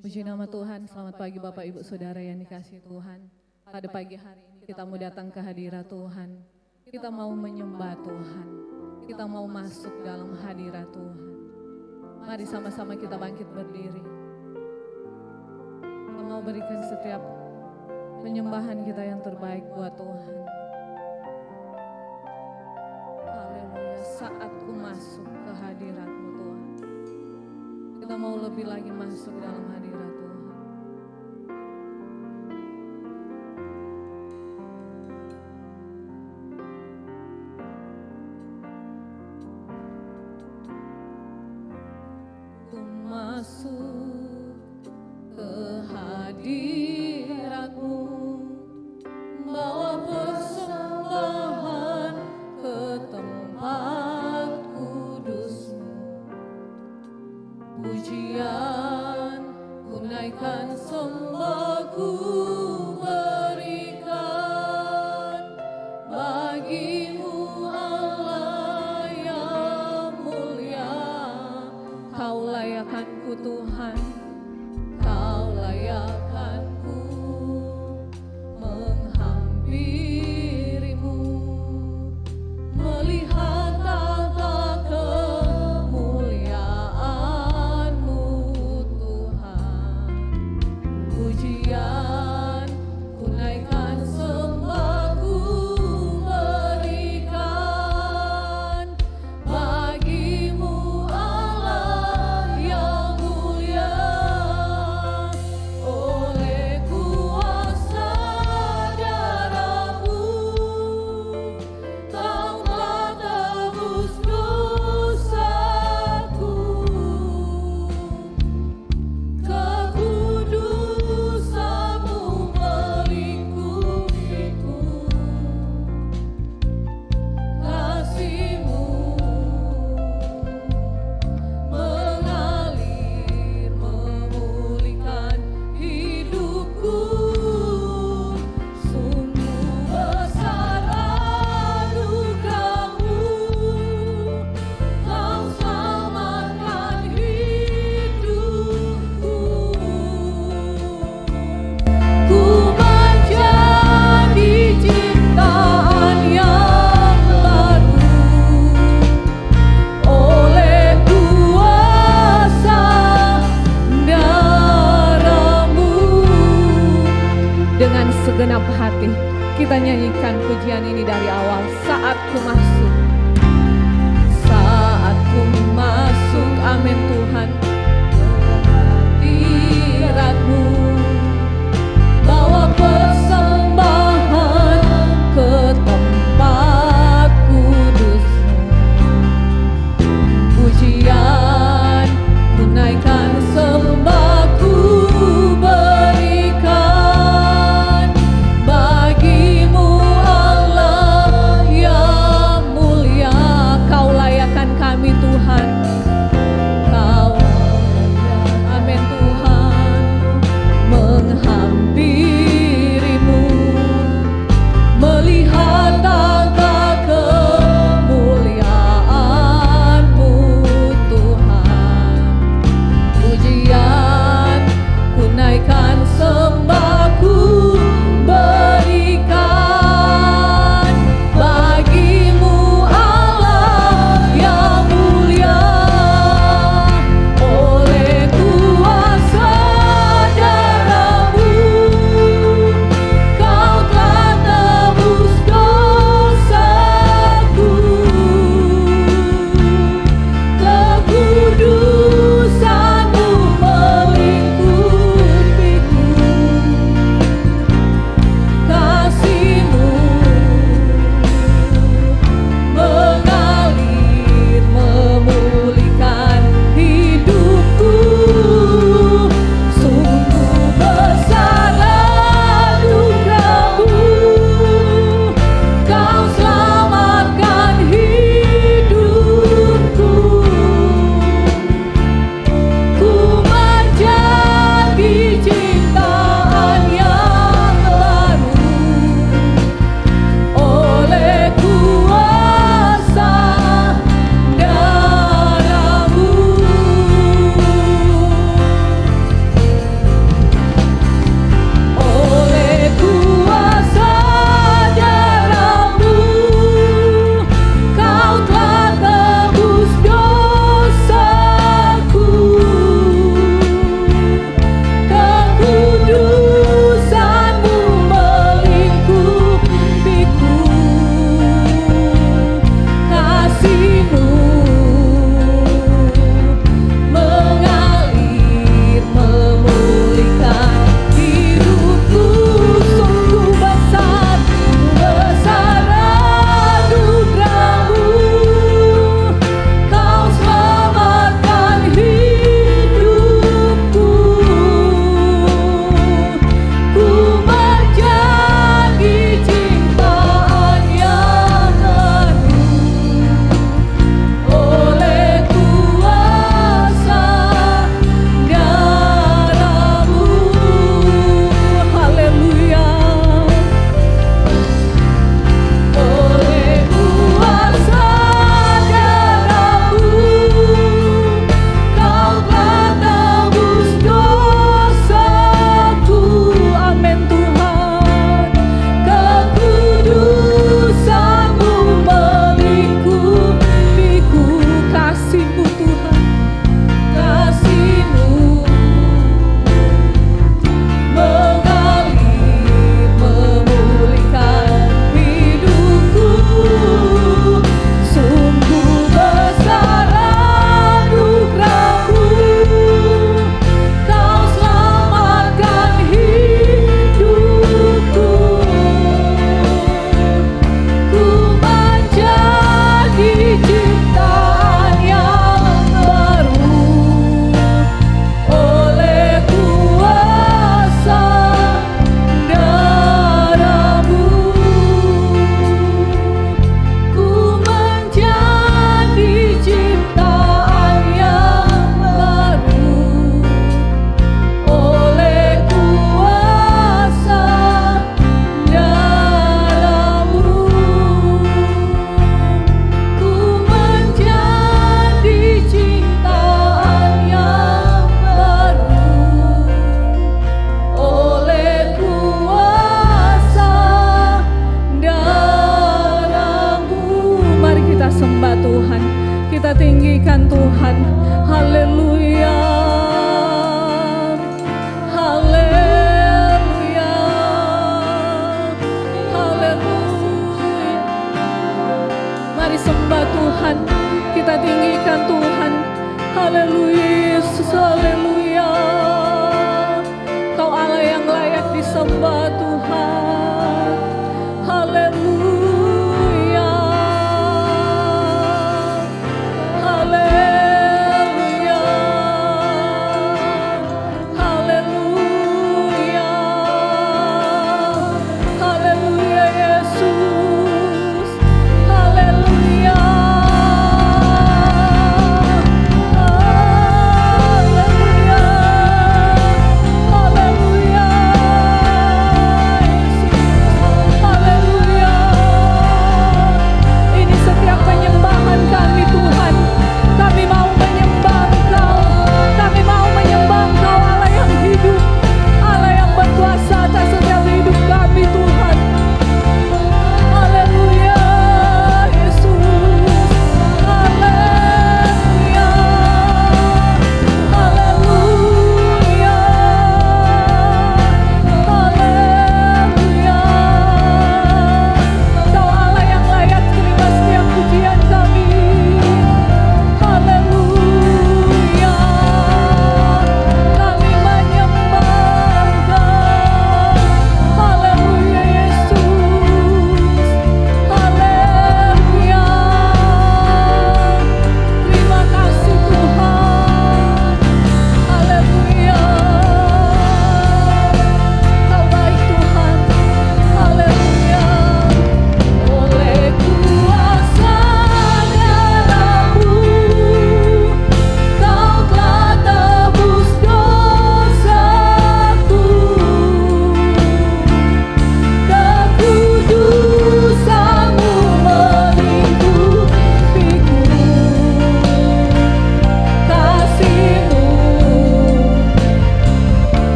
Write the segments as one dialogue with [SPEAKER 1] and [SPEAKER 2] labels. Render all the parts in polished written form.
[SPEAKER 1] Puji nama Tuhan, selamat pagi Bapak Ibu Saudara yang dikasihi Tuhan. Pada pagi hari ini kita mau datang ke hadirat Tuhan. Kita mau menyembah Tuhan. Kita mau masuk dalam hadirat Tuhan. Mari sama-sama kita bangkit berdiri. Kita mau berikan setiap penyembahan kita yang terbaik buat Tuhan. Haleluya, saat ku masuk ke hadirat-Mu Tuhan. Kita mau lebih lagi masuk dalam hadirat Tuhan. Ku masuk ke hadirat-Mu, bawa persembahan ke tempat kudus-Mu. Pujian ku naikkan, sembah ku berikan bagi-Mu Allah yang mulia. Kau layakkan-Ku Tuhan, Kau layakkan-Ku menghampiri-Mu, melihat tata kemuliaan-Mu Tuhan. Pujian ku naikkan, sembah ku berikan bagi-Mu Allah yang mulia. Oleh kuasa darah-Mu, Kau telah tebus dosaku. Kekudusan-Mu melingkupiku, kasih-Mu mengalir memulihkan hidupku. Sungguh besar anugerah-Mu, Kau selamatkan hidupku. Ku menjadi ciptaan yang baru oleh kuasa darah-Mu. Dengan segenap hati kita nyanyikan pujian ini dari awal. Saat ku masuk, saat ku masuk, amin Tuhan, ke hadirat-Mu, bawa persembahan ke tempat kudus-Mu. Pujian ku naikkan, sembah ku berikan bagi-Mu Allah yang mulia. Kau layakkan kami Tuhan, Kau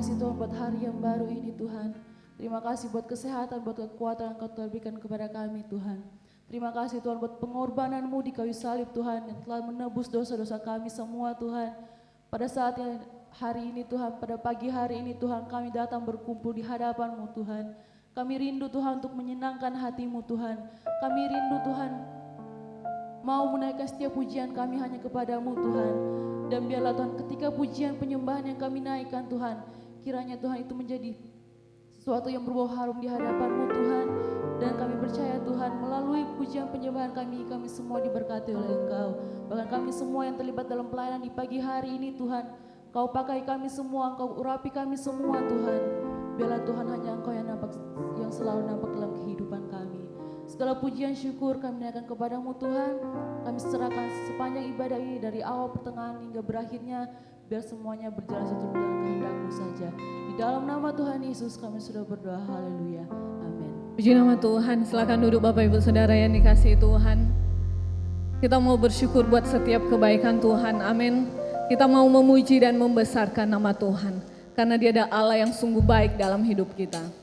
[SPEAKER 2] kasih Tuhan buat hari yang baru ini Tuhan. Terima kasih buat kesehatan, buat kekuatan yang Kau telah berikan kepada kami Tuhan. Terima kasih Tuhan buat pengorbanan-Mu di kayu salib Tuhan yang telah menebus dosa-dosa kami semua Tuhan. Pada saat yang hari ini Tuhan, pada pagi hari ini Tuhan, kami datang berkumpul di hadapan-Mu Tuhan. Kami rindu Tuhan untuk menyenangkan hati-Mu Tuhan. Kami rindu Tuhan mau menaikkan setiap pujian kami hanya kepada-Mu Tuhan. Dan biarlah Tuhan ketika pujian penyembahan yang kami naikkan Tuhan, kiranya Tuhan itu menjadi sesuatu yang berbau harum di hadapan-Mu Tuhan. Dan kami percaya Tuhan melalui pujian penyembahan kami semua diberkati oleh Engkau. Bahkan kami semua yang terlibat dalam pelayanan di pagi hari ini Tuhan, Kau pakai kami semua, Engkau urapi kami semua Tuhan. Biarlah Tuhan hanya Engkau yang selalu nampak dalam kehidupan kami. Segala pujian syukur kami naikkan kepada-Mu Tuhan. Kami serahkan sepanjang ibadah ini dari awal pertengahan hingga berakhirnya. Biar semuanya berjalan seturut dengan kehendak-Mu saja. Di dalam nama Tuhan Yesus kami sudah berdoa, haleluya, amin.
[SPEAKER 1] Puji nama Tuhan, silakan duduk Bapak Ibu Saudara yang dikasihi Tuhan. Kita mau bersyukur buat setiap kebaikan Tuhan, amin. Kita mau memuji dan membesarkan nama Tuhan. Karena Dia ada Allah yang sungguh baik dalam hidup kita.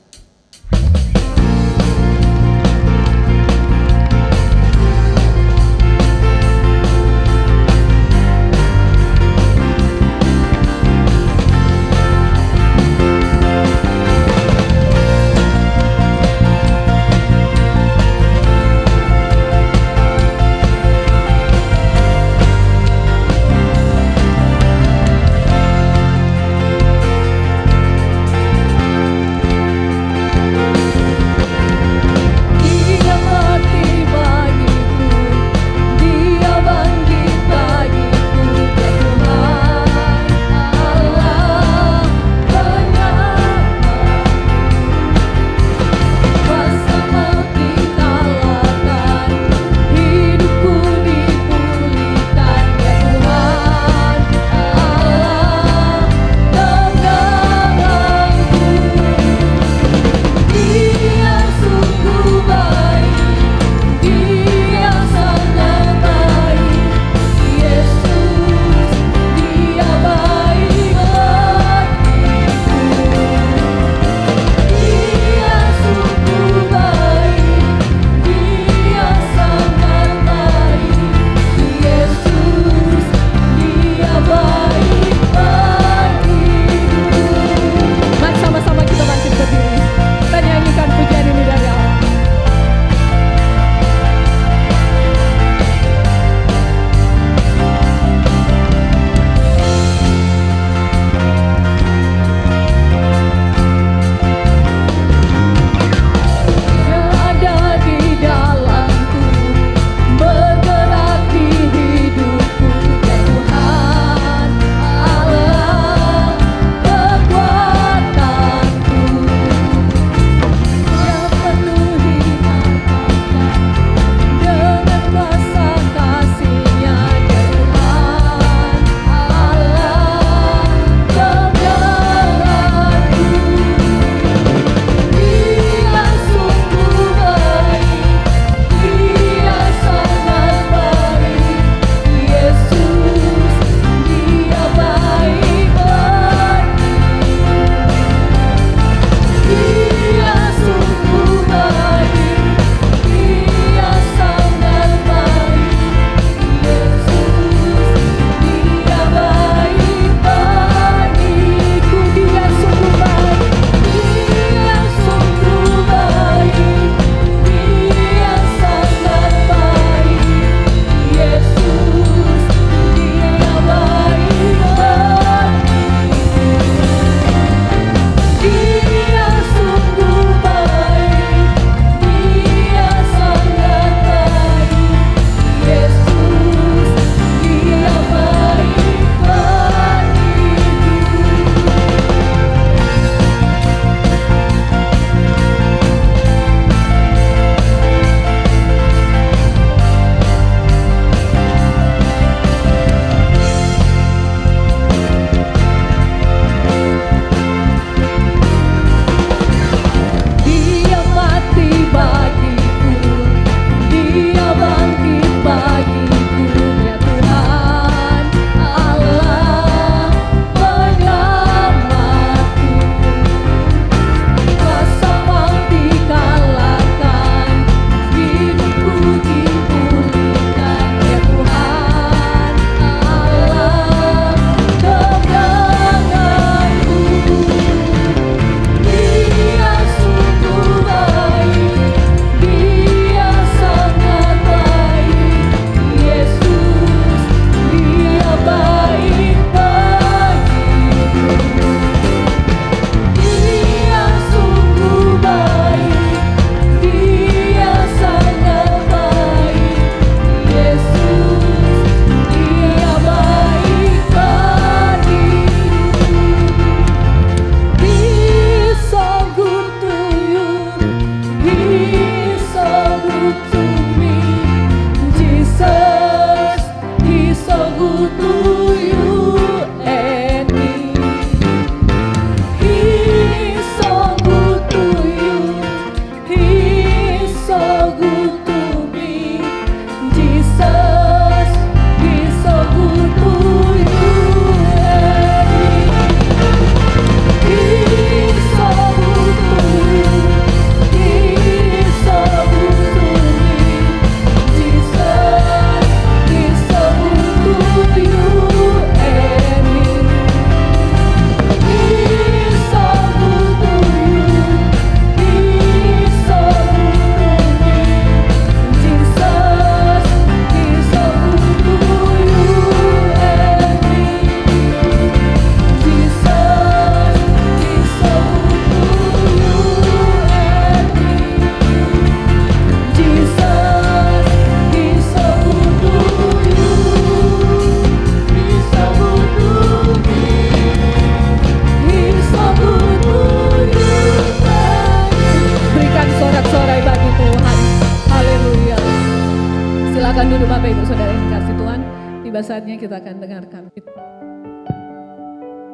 [SPEAKER 1] tiba saatnya kita akan dengarkan.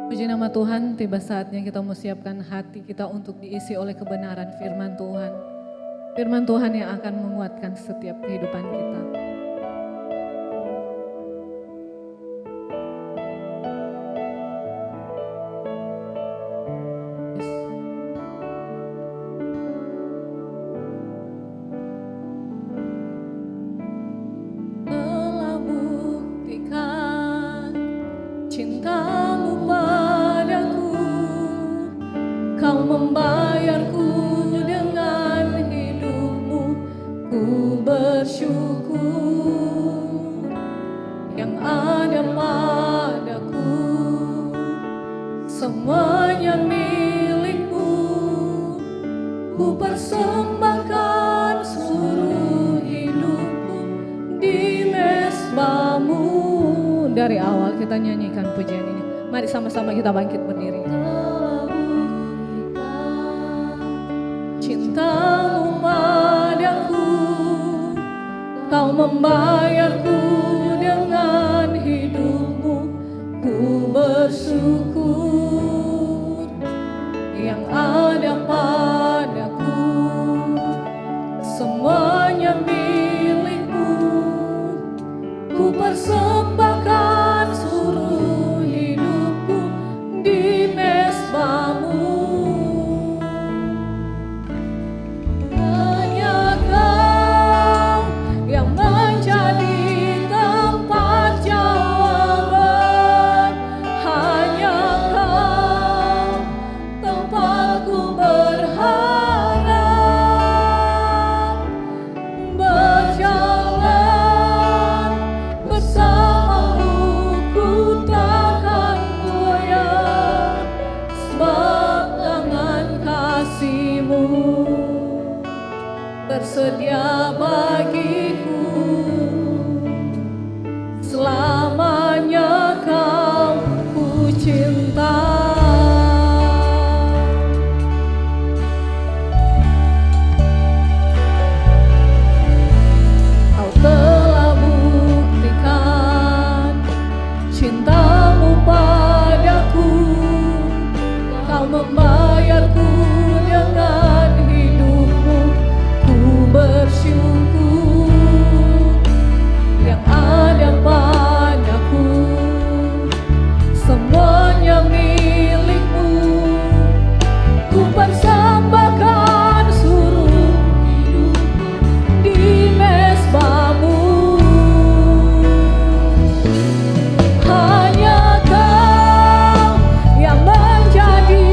[SPEAKER 1] Puji nama Tuhan, tiba saatnya kita mau siapkan hati kita untuk diisi oleh kebenaran firman Tuhan. Firman Tuhan yang akan menguatkan setiap kehidupan kita. Telah buktikan cintamu padaku, kau membayarku dengan hidupmu, ku bersyukur. Yang ada padaku semuanya milikmu, ku persembahkan seluruh hidupku di mesbahmu. Dari awal kita nyanyikan pujian ini. Mari sama-sama kita bangkit berdiri. Cintamu padaku, kau membayarku dengan hidupmu, ku bersyukur. Yang ada padaku semuanya milikmu, ku persembahkan seluruh hidupku di mesbahmu. Hanya kau yang menjadi tempat jawaban, hanya kau tempatku berharap, berjalan bersamamu ku takkan goyah, sebab tangan kasih-Mu tersedia bagiku. Selamanya kau ku cinta. Kau telah buktikan cintamu padaku, kau membayarku dengan hidupmu, ku bersyukur. Yang ada padaku semuanya milikmu, ku persembahkan seluruh hidupku di mesbahmu. Hanya kau yang menjadi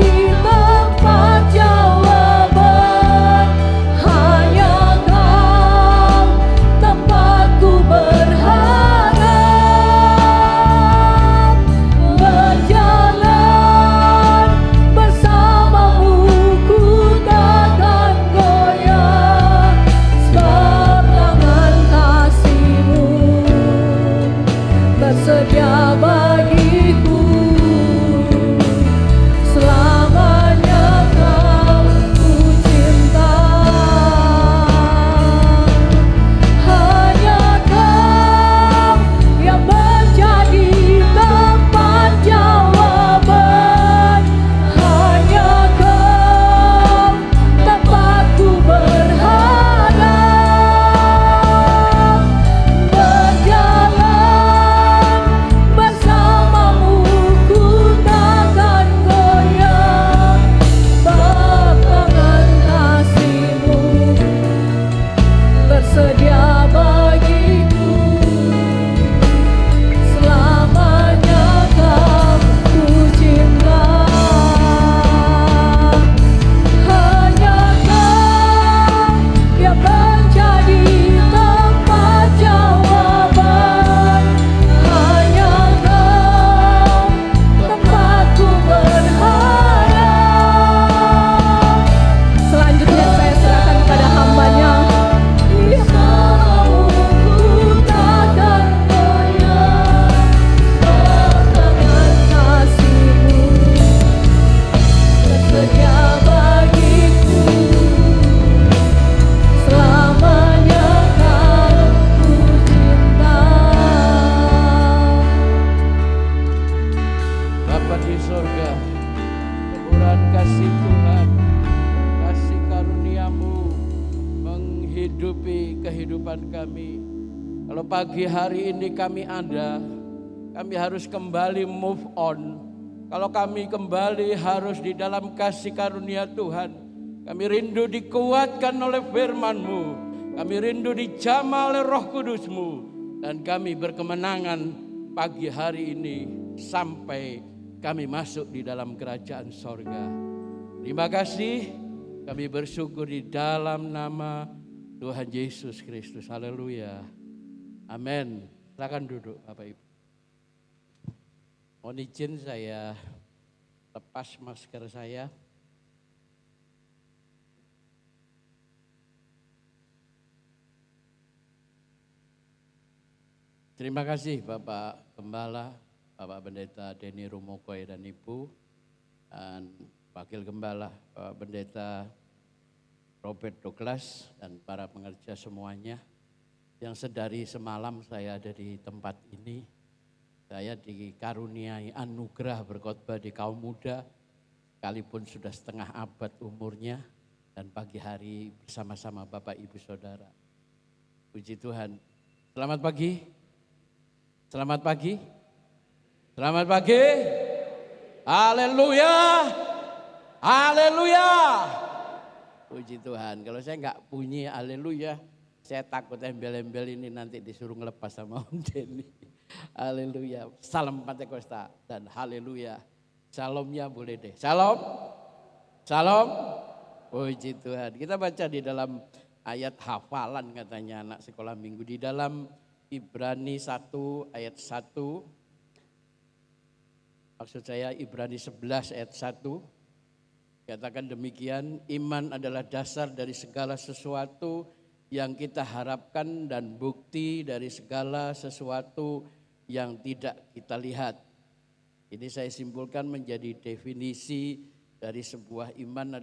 [SPEAKER 3] sorga, kemurahan kasih Tuhan, kasih karunia-Mu menghidupi kehidupan kami. Kalau pagi hari ini kami ada, kami harus kembali move on. Kalau kami kembali harus di dalam kasih karunia Tuhan. Kami rindu dikuatkan oleh firman-Mu. Kami rindu dijamah oleh Roh Kudus-Mu. Dan kami berkemenangan pagi hari ini sampai kami masuk di dalam kerajaan sorga. Terima kasih, kami bersyukur di dalam nama Tuhan Yesus Kristus. Haleluya. Amin. Silakan duduk Bapak Ibu. Mohon izin saya lepas masker saya. Terima kasih Bapak Gembala, Bapak Pendeta Denny Rumokoy dan Ibu, dan Wakil Gembala Bapak Pendeta Robert Douglas dan para pengerja semuanya. Yang sedari semalam saya ada di tempat ini, saya dikaruniai anugerah berkhotbah di kaum muda, sekalipun sudah setengah abad umurnya, dan pagi hari bersama-sama Bapak Ibu Saudara. Puji Tuhan. Selamat pagi. Selamat pagi. Selamat pagi. Haleluya. Haleluya. Puji Tuhan. Kalau saya enggak bunyi haleluya, saya takut embel-embel ini nanti disuruh ngelepas sama Om Denny. Haleluya. Salam Pantekosta dan haleluya. Shalomnya boleh deh. Shalom. Shalom. Puji Tuhan. Kita baca di dalam ayat hafalan katanya anak sekolah minggu. Di dalam Ibrani 1 ayat 1. Maksud saya Ibrani 11 ayat 1. Katakan demikian, iman adalah dasar dari segala sesuatu yang kita harapkan dan bukti dari segala sesuatu yang tidak kita lihat. Ini saya simpulkan menjadi definisi dari sebuah iman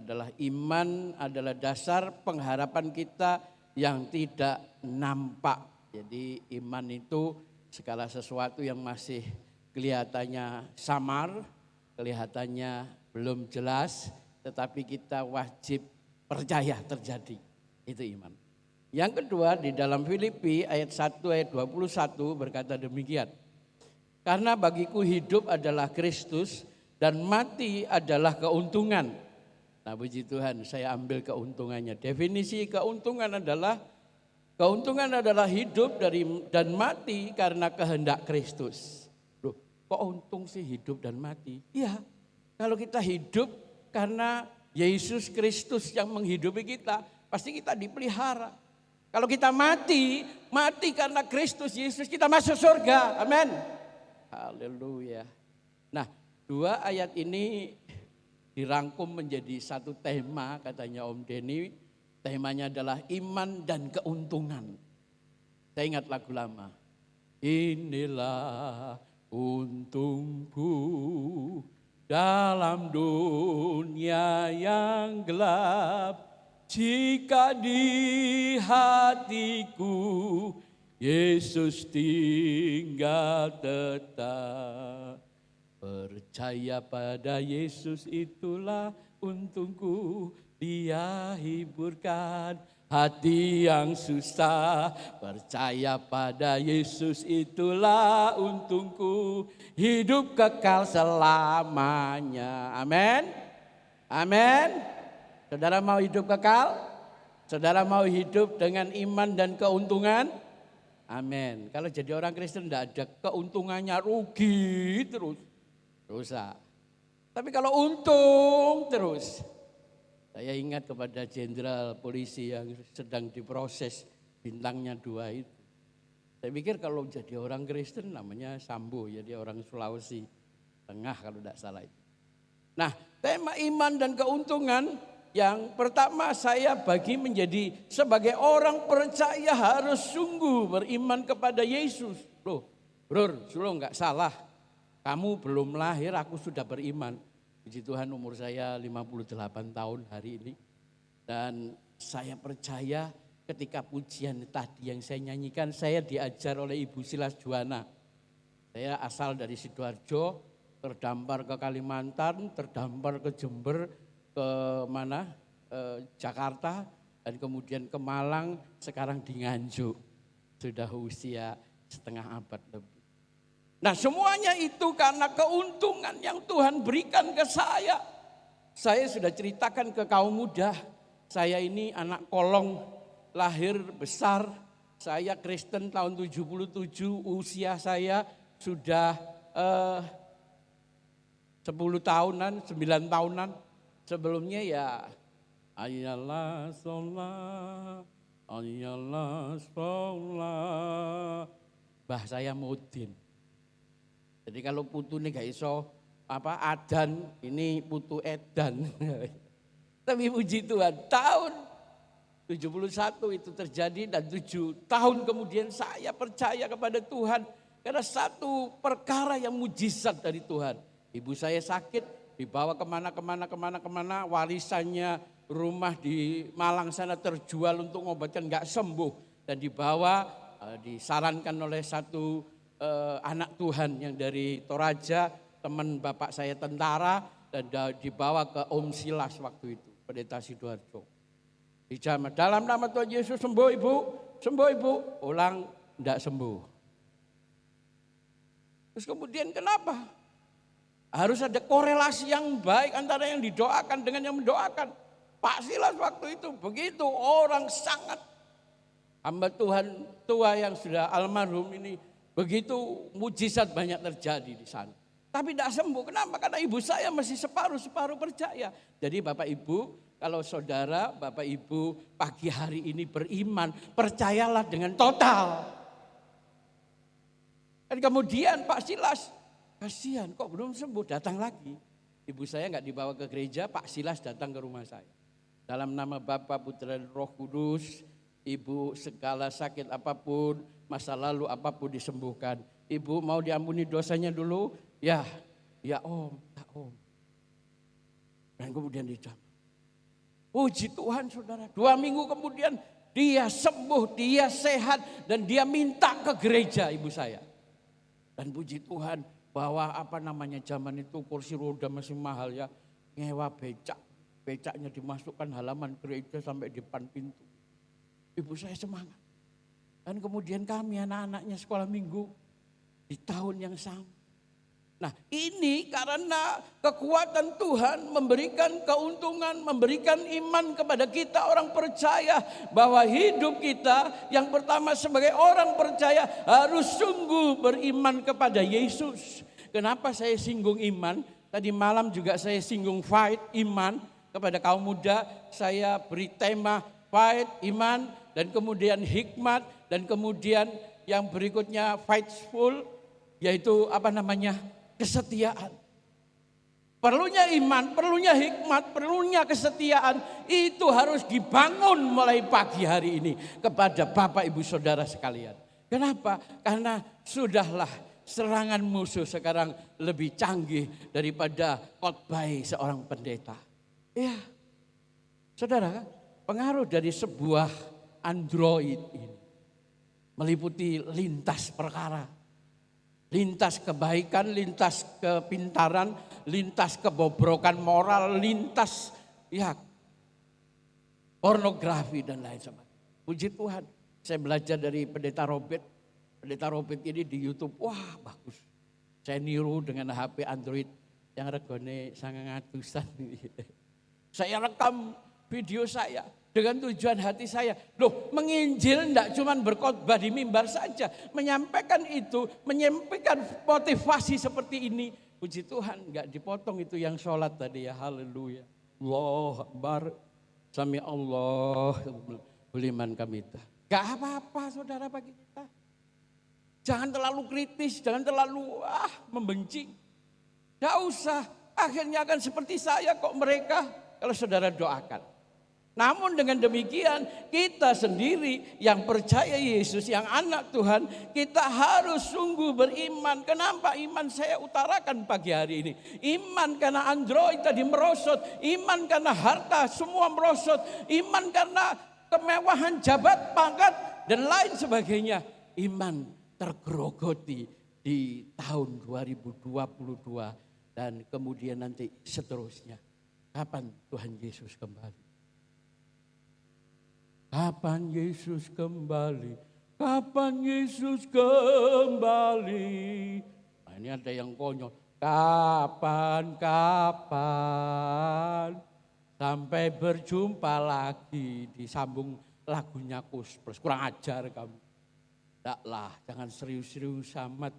[SPEAKER 3] adalah dasar pengharapan kita yang tidak nampak. Jadi iman itu segala sesuatu yang masih kelihatannya samar, kelihatannya belum jelas, tetapi kita wajib percaya terjadi. Itu iman. Yang kedua di dalam Filipi ayat 1 ayat 21 berkata demikian. Karena bagiku hidup adalah Kristus dan mati adalah keuntungan. Nah puji Tuhan, saya ambil keuntungannya. Definisi keuntungan adalah hidup dan mati karena kehendak Kristus. Loh, kok untung sih hidup dan mati? Iya, kalau kita hidup karena Yesus Kristus yang menghidupi kita, pasti kita dipelihara. Kalau kita mati karena Kristus Yesus, kita masuk surga. Amin. Haleluya. Nah, dua ayat ini dirangkum menjadi satu tema katanya Om Denny. Temanya adalah iman dan keuntungan. Saya ingat lagu lama. Inilah untungku dalam dunia yang gelap. Jika di hatiku Yesus tinggal tetap. Percaya pada Yesus itulah untungku. Dia hiburkan hati yang susah. Percaya pada Yesus itulah untungku. Hidup kekal selamanya. Amin. Amin. Saudara mau hidup kekal? Saudara mau hidup dengan iman dan keuntungan? Amin. Kalau jadi orang Kristen tidak ada keuntungannya, rugi terus. Rusak. Tapi kalau untung terus. Saya ingat kepada jenderal polisi yang sedang diproses bintangnya 2 itu. Saya pikir kalau jadi orang Kristen namanya Sambo, jadi orang Sulawesi Tengah kalau tidak salah itu. Nah, tema iman dan keuntungan. Yang pertama saya bagi menjadi sebagai orang percaya harus sungguh beriman kepada Yesus. Loh, bro, enggak salah. Kamu belum lahir, aku sudah beriman. Puji Tuhan umur saya 58 tahun hari ini. Dan saya percaya ketika pujian tadi yang saya nyanyikan, saya diajar oleh Ibu Silas Juwana. Saya asal dari Sidoarjo, terdampar ke Kalimantan, terdampar ke Jember, ke mana? Jakarta, dan kemudian ke Malang, sekarang di Nganjuk. Sudah usia setengah abad lebih. Nah, semuanya itu karena keuntungan yang Tuhan berikan ke saya. Saya sudah ceritakan ke kaum muda, saya ini anak kolong, lahir besar, saya Kristen tahun 77, usia saya sudah 10 tahunan, 9 tahunan. Sebelumnya ya ayalah sholat, ayalah sholat. Mbah saya mudin. Jadi kalau putu ini gak iso adan, ini putu edan. Tapi puji Tuhan, tahun 71 itu terjadi dan 7 tahun kemudian saya percaya kepada Tuhan. Karena satu perkara yang mujizat dari Tuhan. Ibu saya sakit, dibawa kemana, warisannya rumah di Malang sana terjual untuk ngobatkan gak sembuh. Dan dibawa, disarankan oleh satu anak Tuhan yang dari Toraja, teman bapak saya tentara, dan dibawa ke Om Silas waktu itu, Pendeta Sidoarjo. Dijamah, dalam nama Tuhan Yesus sembuh ibu, ulang enggak sembuh. Terus kemudian kenapa? Harus ada korelasi yang baik antara yang didoakan dengan yang mendoakan. Pak Silas waktu itu begitu orang sangat hamba Tuhan tua yang sudah almarhum ini, begitu mujizat banyak terjadi di sana. Tapi tidak sembuh. Kenapa? Karena ibu saya masih separuh percaya. Jadi Bapak Ibu, kalau saudara, Bapak Ibu pagi hari ini beriman, percayalah dengan total. Dan kemudian Pak Silas, kasihan kok belum sembuh, datang lagi. Ibu saya nggak dibawa ke gereja, Pak Silas datang ke rumah saya. Dalam nama Bapa, Putra dan Roh Kudus, ibu segala sakit apapun, masa lalu apapun disembuhkan. Ibu mau diampuni dosanya dulu? Ya om, ya om. Dan kemudian dijamah. Puji Tuhan saudara, 2 minggu kemudian dia sembuh, dia sehat dan dia minta ke gereja ibu saya. Dan puji Tuhan bahwa zaman itu kursi roda masih mahal ya, nyewa becaknya dimasukkan halaman gereja sampai depan pintu. Ibu saya semangat. Dan kemudian kami anak-anaknya sekolah minggu di tahun yang sama. Nah ini karena kekuatan Tuhan memberikan keuntungan, memberikan iman kepada kita orang percaya. Bahwa hidup kita yang pertama sebagai orang percaya harus sungguh beriman kepada Yesus. Kenapa saya singgung iman? Tadi malam juga saya singgung fight iman kepada kaum muda. Saya beri tema fight iman dan kemudian hikmat. Dan kemudian yang berikutnya fightful, yaitu kesetiaan. Perlunya iman, perlunya hikmat, perlunya kesetiaan. Itu harus dibangun mulai pagi hari ini kepada Bapak Ibu Saudara sekalian. Kenapa? Karena sudahlah serangan musuh sekarang lebih canggih daripada khotbah seorang pendeta. Ya, saudara, pengaruh dari sebuah Android ini meliputi lintas perkara. Lintas kebaikan, lintas kepintaran, lintas kebobrokan moral, lintas pornografi dan lain sebagainya. Puji Tuhan, saya belajar dari Pendeta Robert. Pendeta Robert ini di YouTube, wah bagus. Saya niru dengan HP Android yang regane 900-an. Saya rekam video saya. Dengan tujuan hati saya, menginjil enggak cuma berkhotbah di mimbar saja. Menyampaikan itu, menyampaikan motivasi seperti ini. Puji Tuhan, enggak dipotong itu yang sholat tadi ya, haleluya. Allahu Akbar, sami Allah, buliman kami. Enggak apa-apa saudara bagi kita. Jangan terlalu kritis, jangan terlalu membenci. Enggak usah, akhirnya akan seperti saya kok mereka kalau saudara doakan. Namun dengan demikian kita sendiri yang percaya Yesus, yang anak Tuhan, kita harus sungguh beriman. Kenapa iman saya utarakan pagi hari ini? Iman karena Android tadi merosot, iman karena harta semua merosot, iman karena kemewahan jabat, pangkat dan lain sebagainya. Iman tergerogoti di tahun 2022 Dan kemudian nanti seterusnya, kapan Tuhan Yesus kembali? Kapan Yesus kembali? Kapan Yesus kembali? Nah, ini ada yang konyol. Kapan, sampai berjumpa lagi. Disambung lagunya Kus Plus. Kurang ajar kamu. Tidaklah, jangan serius-serius amat.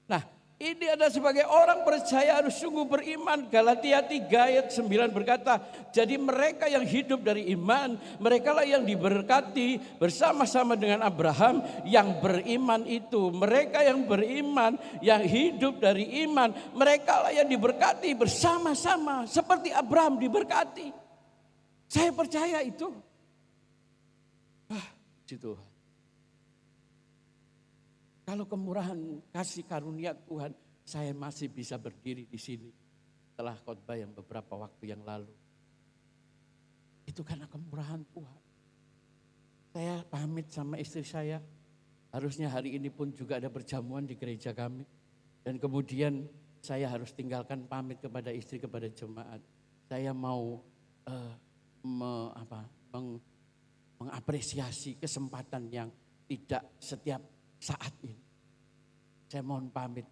[SPEAKER 3] Nah, ini ada sebagai orang percaya harus sungguh beriman. Galatia 3 ayat 9 berkata, jadi mereka yang hidup dari iman, mereka lah yang diberkati bersama-sama dengan Abraham yang beriman itu. Mereka yang beriman, yang hidup dari iman, mereka lah yang diberkati bersama-sama seperti Abraham diberkati. Saya percaya itu. Puji Tuhan. Kalau kemurahan kasih karunia Tuhan, saya masih bisa berdiri di sini setelah khotbah yang beberapa waktu yang lalu. Itu karena kemurahan Tuhan. Saya pamit sama istri saya, harusnya hari ini pun juga ada perjamuan di gereja kami. Dan kemudian saya harus tinggalkan pamit kepada istri, kepada jemaat. Saya mau mengapresiasi kesempatan yang tidak setiap saat ini. Saya mohon pamit,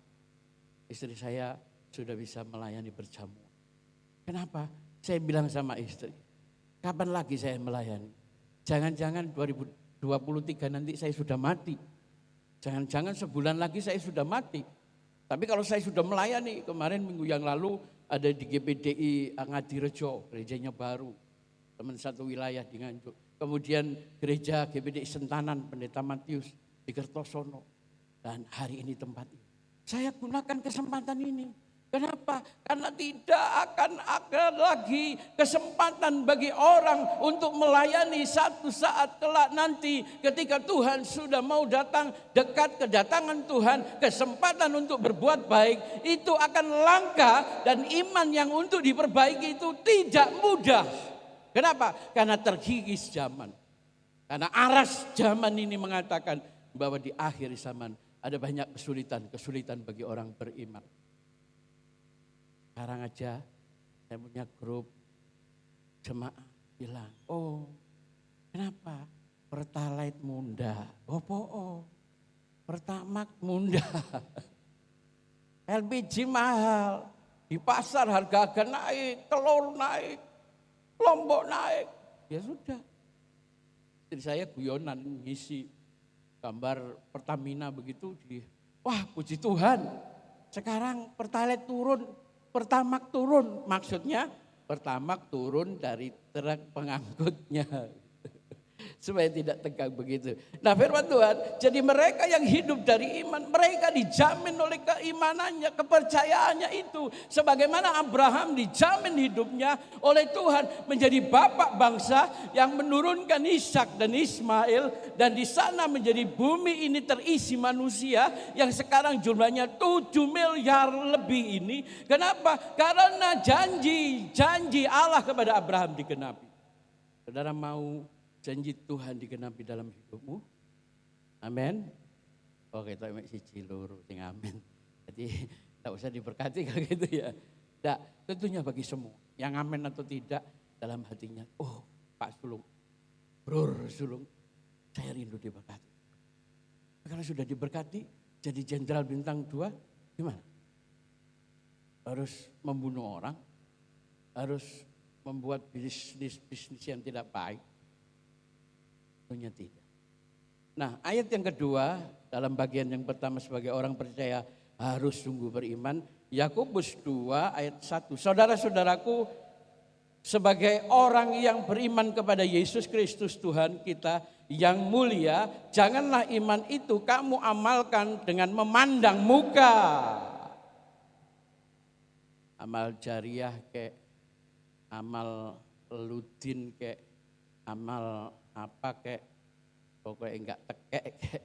[SPEAKER 3] istri saya sudah bisa melayani perjamuan. Kenapa? Saya bilang sama istri, kapan lagi saya melayani? Jangan-jangan 2023 nanti saya sudah mati. Jangan-jangan sebulan lagi saya sudah mati. Tapi kalau saya sudah melayani, kemarin minggu yang lalu ada di GPDI Ngadirejo, gerejanya baru. Teman satu wilayah di Nganjuk. Kemudian gereja GPDI Sentanan, Pendeta Matius di Kertosono. Dan hari ini tempat ini. Saya gunakan kesempatan ini. Kenapa? Karena tidak akan ada lagi kesempatan bagi orang untuk melayani satu saat kelak nanti. Ketika Tuhan sudah mau datang, dekat kedatangan Tuhan, kesempatan untuk berbuat baik itu akan langka. Dan iman yang untuk diperbaiki itu tidak mudah. Kenapa? Karena terkikis zaman. Karena aras zaman ini mengatakan bahwa di akhir zaman ada banyak kesulitan bagi orang beriman. Sekarang aja saya punya grup jemaat bilang, oh kenapa Pertalite munda, Pertamax munda, LPG mahal, di pasar harga naik, telur naik, Lombok naik, ya sudah. Jadi saya guyonan ngisi gambar Pertamina begitu, wah puji Tuhan, sekarang Pertalite turun, Pertamax turun. Maksudnya Pertamax turun dari truk pengangkutnya. Supaya tidak tegang begitu. Nah firman Tuhan, jadi mereka yang hidup dari iman, mereka dijamin oleh keimanannya, kepercayaannya itu. Sebagaimana Abraham dijamin hidupnya oleh Tuhan menjadi bapak bangsa yang menurunkan Ishak dan Ismail. Dan di sana menjadi bumi ini terisi manusia yang sekarang jumlahnya 7 miliar lebih ini. Kenapa? Karena janji Allah kepada Abraham digenapi. Saudara mau janji Tuhan digenapi dalam hidupmu? Amin. Oke, kita siji loro sing amin. Jadi tidak usah diberkati kalau gitu ya. Tidak, tentunya bagi semua yang amin atau tidak dalam hatinya. Oh, Pak Sulung, Bro Sulung, saya rindu diberkati. Kalau sudah diberkati, jadi jenderal bintang 2, gimana? Harus membunuh orang, harus membuat bisnis yang tidak baik. Tentunya tidak. Nah, ayat yang kedua dalam bagian yang pertama sebagai orang percaya harus sungguh beriman. Yakobus 2 ayat 1. Saudara-saudaraku, sebagai orang yang beriman kepada Yesus Kristus Tuhan kita yang mulia, janganlah iman itu kamu amalkan dengan memandang muka. Amal jariah kayak amal ludin kayak amal apa kayak pokoknya enggak tekek kayak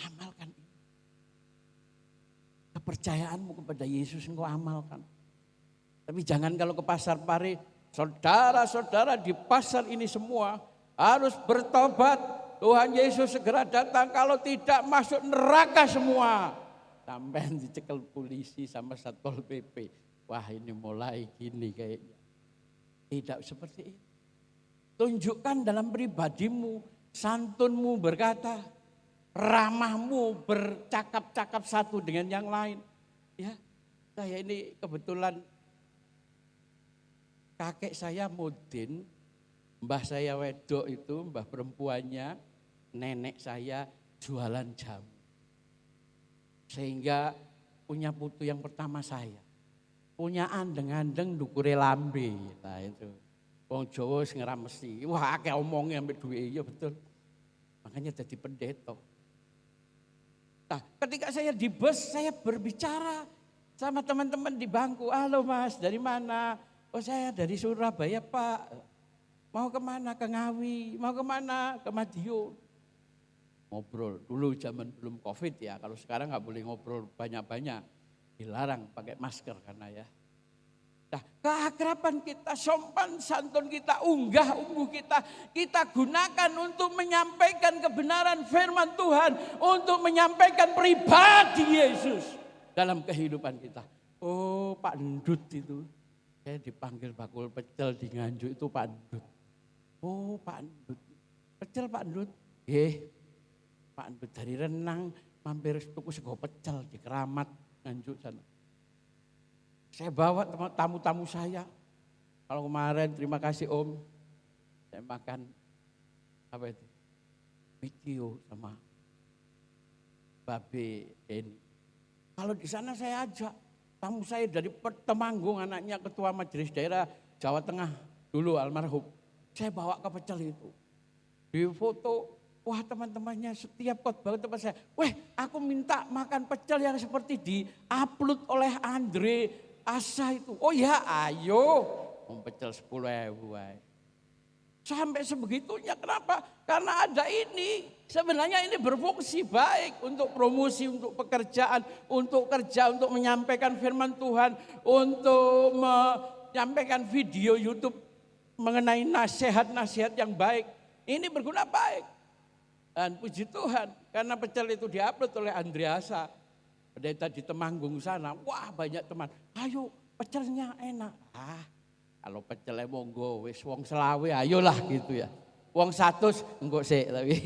[SPEAKER 3] amalkan ini. Kepercayaanmu kepada Yesus engkau amalkan. Tapi jangan kalau ke pasar pare, saudara-saudara di pasar ini semua harus bertobat. Tuhan Yesus segera datang, kalau tidak masuk neraka semua. sampai dicekel polisi sama Satpol PP. Wah ini mulai gini kayaknya. Tidak seperti itu. Tunjukkan dalam pribadimu, santunmu berkata, ramahmu bercakap-cakap satu dengan yang lain. Ya, saya ini kebetulan kakek saya mudin, mbah saya wedok itu, mbah perempuannya, nenek saya jualan jamu. Sehingga punya putu yang pertama saya. Punya andeng-andeng dukure lambe. Nah itu. Wong Jawa sing ngramesi. Wah akeh omongnya ambek duwe iya betul. Makanya jadi pendeta. Nah, ketika saya di bus saya berbicara sama teman-teman di bangku. Halo Mas, dari mana? Oh saya dari Surabaya Pak. Mau kemana? Ke Ngawi. Mau kemana? Ke Madiun. Ngobrol, dulu zaman belum COVID ya, kalau sekarang nggak boleh ngobrol banyak-banyak, dilarang pakai masker karena ya. Nah, keakraban kita, sopan santun kita, unggah-ungguh kita gunakan untuk menyampaikan kebenaran firman Tuhan, untuk menyampaikan pribadi Yesus dalam kehidupan kita. Oh Pak Ndut itu, saya dipanggil bakul pecel di Nganjuk itu Pak Ndut. Oh Pak Ndut, pecel Pak Ndut, Pak Ndut dari Renang mampir tuku sego pecel di Keramat Nganjuk sana. Saya bawa tamu-tamu saya. Kalau kemarin terima kasih Om, saya makan apa itu? Video sama Babe Deni. Kalau di sana saya ajak tamu saya dari Temanggung, anaknya Ketua Majelis Daerah Jawa Tengah dulu almarhum. Saya bawa ke pecel itu. Di foto. Wah teman-temannya setiap khotbah tempat saya, aku minta makan pecel yang seperti di-upload oleh Andre Asa itu. Oh ya ayo, pecel 10.000. Sampai sebegitunya, kenapa? Karena ada ini, sebenarnya ini berfungsi baik untuk promosi, untuk pekerjaan, untuk kerja, untuk menyampaikan firman Tuhan, untuk menyampaikan video YouTube mengenai nasihat-nasihat yang baik. Ini berguna baik. Dan puji Tuhan, karena pecel itu diupload oleh Andreasa, pendeta di Temanggung sana, wah banyak teman, ayo pecelnya enak. Kalau pecelnya monggo, wis wong selawe, ayolah gitu ya. Wong 100 enggak sih tapi.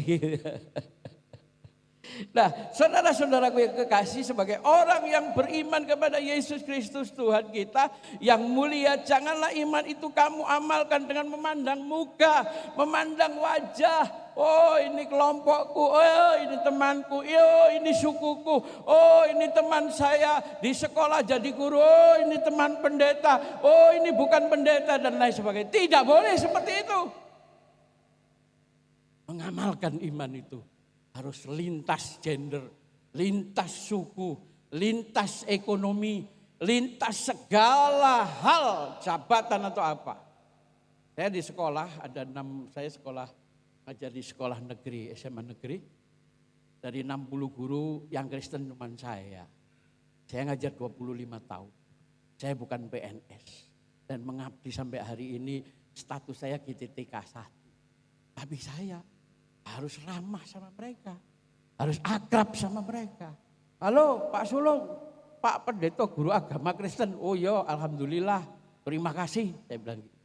[SPEAKER 3] Nah, saudara-saudaraku yang kekasih, sebagai orang yang beriman kepada Yesus Kristus Tuhan kita yang mulia, janganlah iman itu kamu amalkan dengan memandang muka, memandang wajah. Oh ini kelompokku, oh ini temanku, oh ini sukuku, oh ini teman saya di sekolah jadi guru, oh ini teman pendeta, oh ini bukan pendeta dan lain sebagainya. Tidak boleh seperti itu. Mengamalkan iman itu harus lintas gender, lintas suku, lintas ekonomi, lintas segala hal, jabatan atau apa. Saya di sekolah, saya sekolah ngajar di sekolah negeri, SMA negeri. Dari 60 guru yang Kristen cuma saya. Saya ngajar 25 tahun. Saya bukan PNS. Dan mengabdi sampai hari ini status saya GTTK 1. Tapi saya harus ramah sama mereka. Harus akrab sama mereka. Halo Pak Sulung, Pak Pendeta guru agama Kristen. Oh iya alhamdulillah, terima kasih. Saya bilang gitu.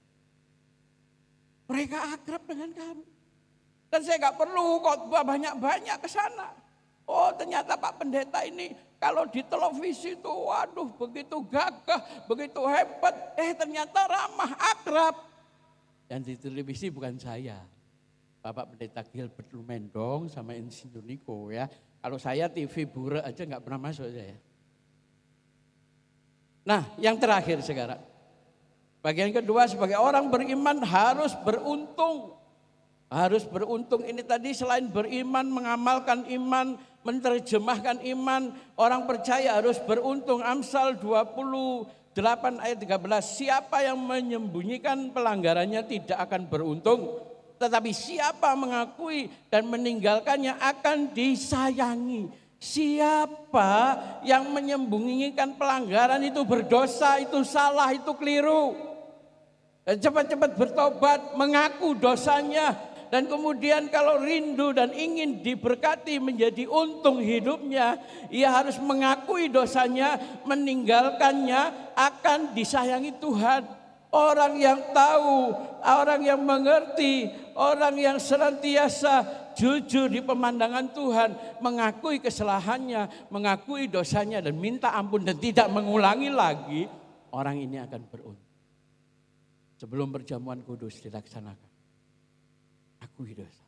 [SPEAKER 3] Mereka akrab dengan kami. Dan saya gak perlu khotbah banyak-banyak ke sana. Oh ternyata Pak Pendeta ini kalau di televisi itu waduh begitu gagah, begitu hebat. Ternyata ramah, akrab. Dan di televisi bukan saya. Bapak Pendeta Gilbert Lumendong sama Insinyur Niko ya. Kalau saya TV Bure aja gak pernah masuk saya. Nah yang terakhir sekarang. Bagian kedua, sebagai orang beriman harus beruntung. Harus beruntung ini tadi, selain beriman, mengamalkan iman, menerjemahkan iman. Orang percaya harus beruntung. Amsal 28 ayat 13. Siapa yang menyembunyikan pelanggarannya tidak akan beruntung. Tetapi siapa mengakui dan meninggalkannya akan disayangi. Siapa yang menyembunyikan pelanggaran itu berdosa, itu salah, itu keliru. Cepat-cepat bertobat, mengaku dosanya. Dan kemudian kalau rindu dan ingin diberkati menjadi untung hidupnya, ia harus mengakui dosanya, meninggalkannya, akan disayangi Tuhan. Orang yang tahu, orang yang mengerti, orang yang senantiasa jujur di pemandangan Tuhan, mengakui kesalahannya, mengakui dosanya dan minta ampun dan tidak mengulangi lagi, orang ini akan beruntung. Sebelum perjamuan kudus dilaksanakan, akui dosa.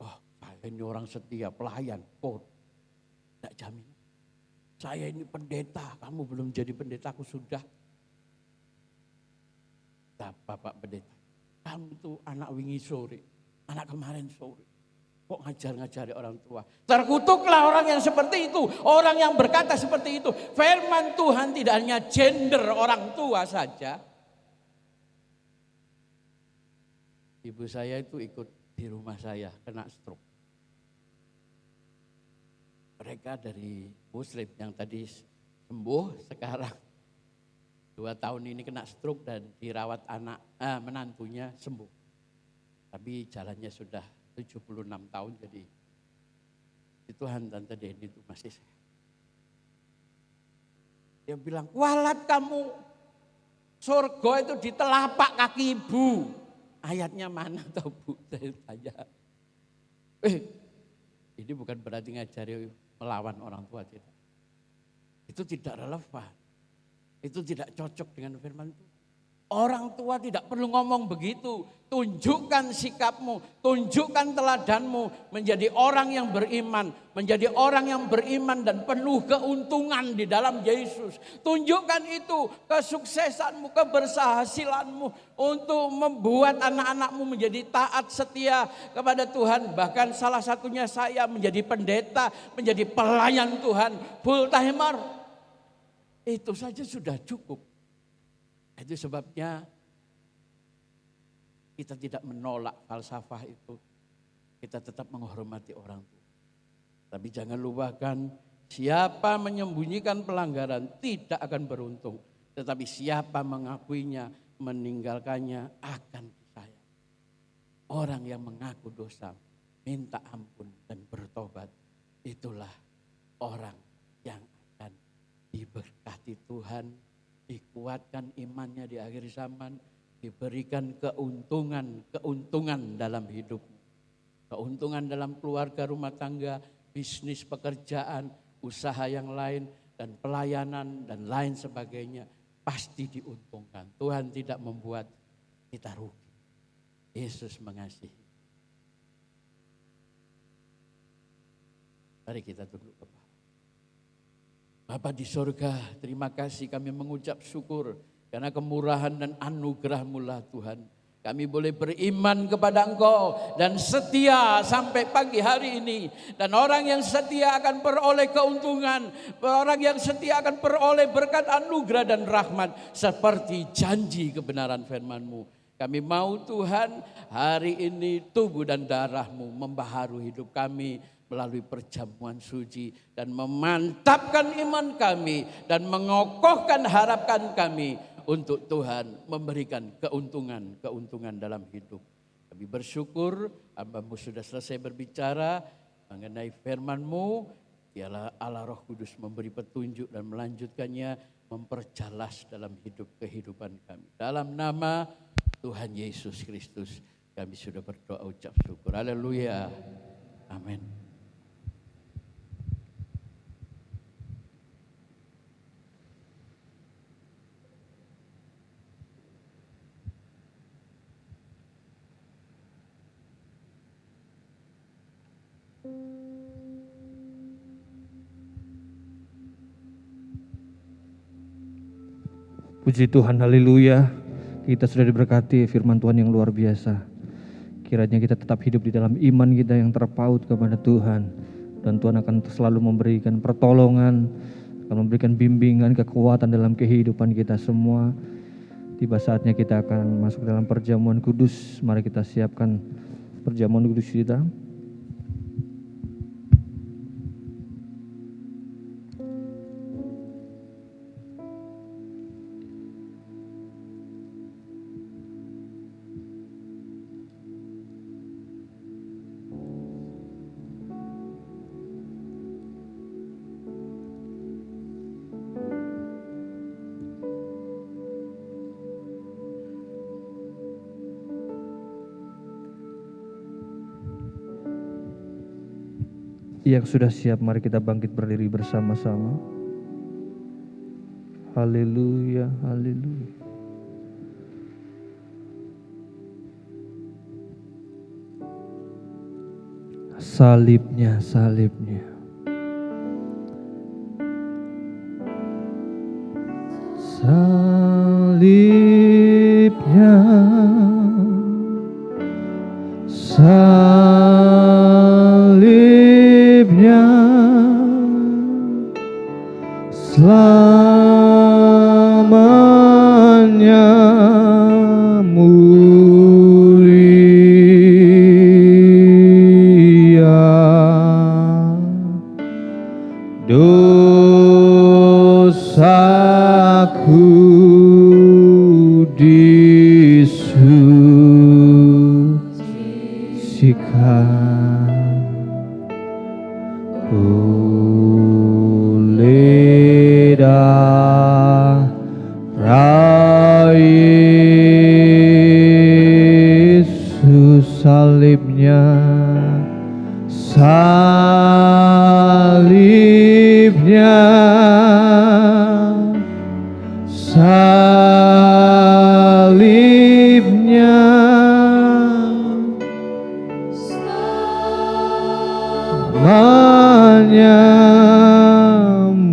[SPEAKER 3] Oh, saya ini orang setia, pelayan, tidak jamin. Saya ini pendeta, kamu belum jadi pendeta, aku sudah. Bapak pendeta, kamu tuh anak wingi sore, anak kemarin sore. Kok ngajar-ngajari orang tua? Terkutuklah orang yang seperti itu, orang yang berkata seperti itu. Firman Tuhan tidak hanya gender orang tua saja. Ibu saya itu ikut di rumah saya, kena stroke. Mereka dari Muslim yang tadi sembuh, sekarang 2 tahun ini kena stroke dan dirawat menantunya sembuh. Tapi jalannya sudah 76 tahun, jadi Tuhan Tante Deni itu masih sehat. Dia bilang, kualat kamu, surga itu di telapak kaki ibu. Ayatnya mana tahu Bu? Saya tanya. Ini bukan berarti ngajari melawan orang tua, tidak. Itu tidak relevan. Itu tidak cocok dengan firman Tuhan. Orang tua tidak perlu ngomong begitu. Tunjukkan sikapmu, tunjukkan teladanmu menjadi orang yang beriman. Menjadi orang yang beriman dan penuh keuntungan di dalam Yesus. Tunjukkan itu kesuksesanmu, keberhasilanmu untuk membuat anak-anakmu menjadi taat setia kepada Tuhan. Bahkan salah satunya saya menjadi pendeta, menjadi pelayan Tuhan, full timer. Itu saja sudah cukup. Itu sebabnya kita tidak menolak falsafah itu. Kita tetap menghormati orang tua. Tapi jangan lupakan, siapa menyembunyikan pelanggaran tidak akan beruntung. Tetapi siapa mengakuinya, meninggalkannya akan disayang. Orang yang mengaku dosa, minta ampun dan bertobat, itulah orang yang akan diberkati Tuhan, dikuatkan imannya di akhir zaman, diberikan keuntungan dalam hidup, keuntungan dalam keluarga, rumah tangga, bisnis, pekerjaan, usaha yang lain, dan pelayanan dan lain sebagainya, pasti diuntungkan. Tuhan tidak membuat kita rugi. Yesus mengasihi. Mari kita tunduk kepala. Bapa di sorga, terima kasih, kami mengucap syukur karena kemurahan dan anugerah-Mu lah Tuhan. Kami boleh beriman kepada Engkau dan setia sampai pagi hari ini. Dan orang yang setia akan peroleh keuntungan. Orang yang setia akan peroleh berkat anugerah dan rahmat. Seperti janji kebenaran firman-Mu. Kami mau Tuhan hari ini tubuh dan darah-Mu membaharui hidup kami melalui perjamuan suci dan memantapkan iman kami dan mengokohkan harapan kami untuk Tuhan memberikan keuntungan dalam hidup. Kami bersyukur hamba-Mu sudah selesai berbicara mengenai firman-Mu. Dialah Allah Roh Kudus memberi petunjuk dan melanjutkannya, memperjelas dalam kehidupan kami. Dalam nama Tuhan Yesus Kristus kami sudah berdoa ucap syukur. Haleluya. Amin.
[SPEAKER 4] Puji Tuhan, haleluya. Kita sudah diberkati firman Tuhan yang luar biasa. Kiranya kita tetap hidup di dalam iman kita yang terpaut kepada Tuhan. Dan Tuhan akan selalu memberikan pertolongan, akan memberikan bimbingan, kekuatan dalam kehidupan kita semua. Tiba saatnya kita akan masuk dalam perjamuan kudus. Mari kita siapkan perjamuan kudus kita. yang sudah siap, mari kita bangkit berdiri bersama-sama. Haleluya, haleluya. Salibnya, salibnya. Salibnya, salibnya, selamanya mulia, dosaku disucikan oleh darah Yesus. Salibnya, salibnya, salibnya, selamanya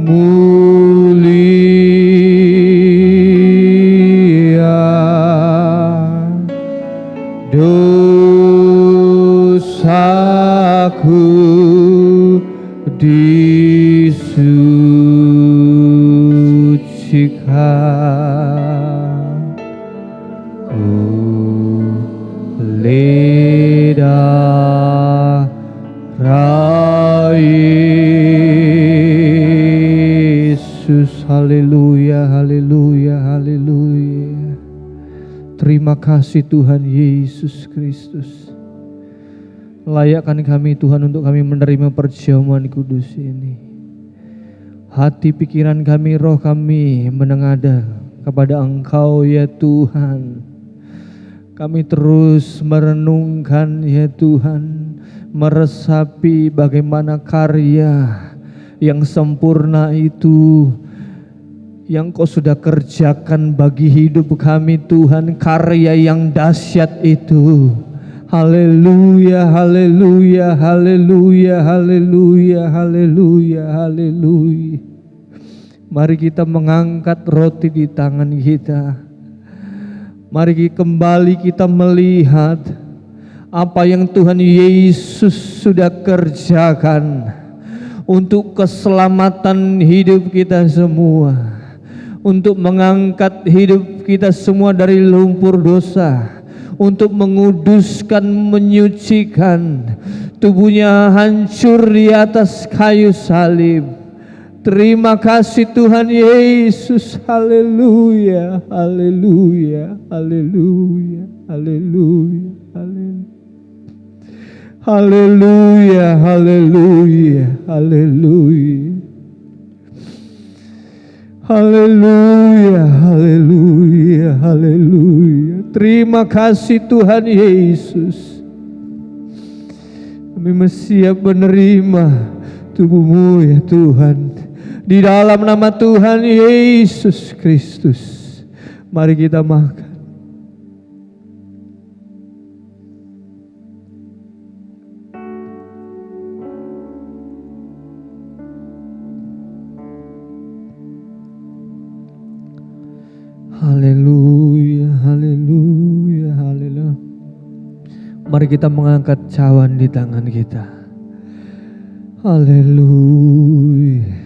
[SPEAKER 4] mulia, dosaku disucikan oleh darah Yesus. Haleluya, haleluya, haleluya. Terima kasih Tuhan Yesus Kristus. Layakkan kami Tuhan untuk kami menerima perjamuan kudus ini. Hati pikiran kami, roh kami menengadah kepada Engkau ya Tuhan. Kami terus merenungkan ya Tuhan, meresapi bagaimana karya yang sempurna itu yang Kau sudah kerjakan bagi hidup kami Tuhan, karya yang dahsyat itu. Haleluya, haleluya, haleluya, haleluya, haleluya, haleluya. Mari kita mengangkat roti di tangan kita. Mari kembali kita melihat apa yang Tuhan Yesus sudah kerjakan untuk keselamatan hidup kita semua, untuk mengangkat hidup kita semua dari lumpur dosa, untuk menguduskan, menyucikan. Tubuhnya hancur di atas kayu salib. Terima kasih Tuhan Yesus. Haleluya, haleluya, haleluya, haleluya, haleluya, haleluya, haleluya, haleluya, haleluya, haleluya. Terima kasih Tuhan Yesus. Kami siap menerima tubuh-Mu ya Tuhan. Di dalam nama Tuhan Yesus Kristus, mari kita makan. Haleluya, haleluya, haleluya. Mari kita mengangkat cawan di tangan kita. Haleluya.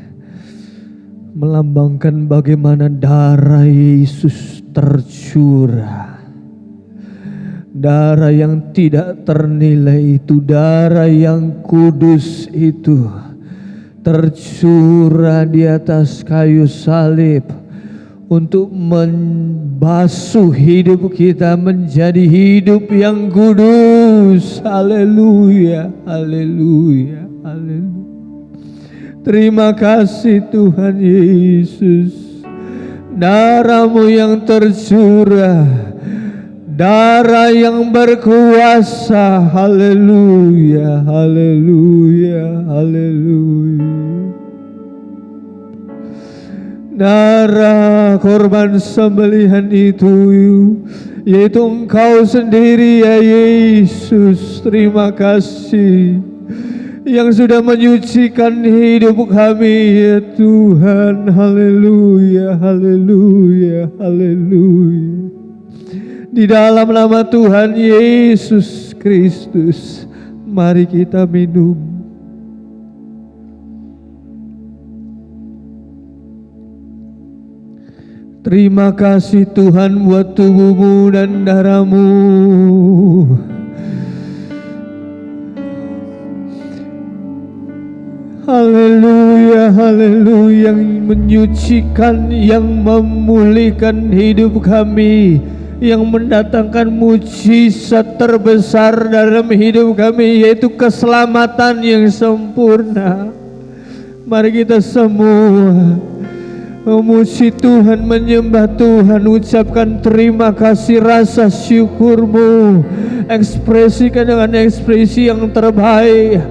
[SPEAKER 4] Melambangkan bagaimana darah Yesus tercurah. Darah yang tidak ternilai itu, darah yang kudus itu tercurah di atas kayu salib untuk membasuh hidup kita menjadi hidup yang kudus. Haleluya, haleluya, haleluya. Terima kasih Tuhan Yesus. Darah-Mu yang tercurah, darah yang berkuasa. Haleluya, haleluya, haleluya. Darah korban sembelihan itu, yaitu Engkau sendiri ya Yesus. Terima kasih yang sudah menyucikan hidup kami ya Tuhan. Haleluya, haleluya, haleluya. Di dalam nama Tuhan Yesus Kristus, mari kita minum. Terima kasih Tuhan buat tubuhmu dan darahmu. Haleluya, haleluya, yang menyucikan, yang memulihkan hidup kami, yang mendatangkan mujizat terbesar dalam hidup kami, yaitu keselamatan yang sempurna. Mari kita semua memuji Tuhan, menyembah Tuhan, ucapkan terima kasih, rasa syukurmu, ekspresikan dengan ekspresi yang terbaik,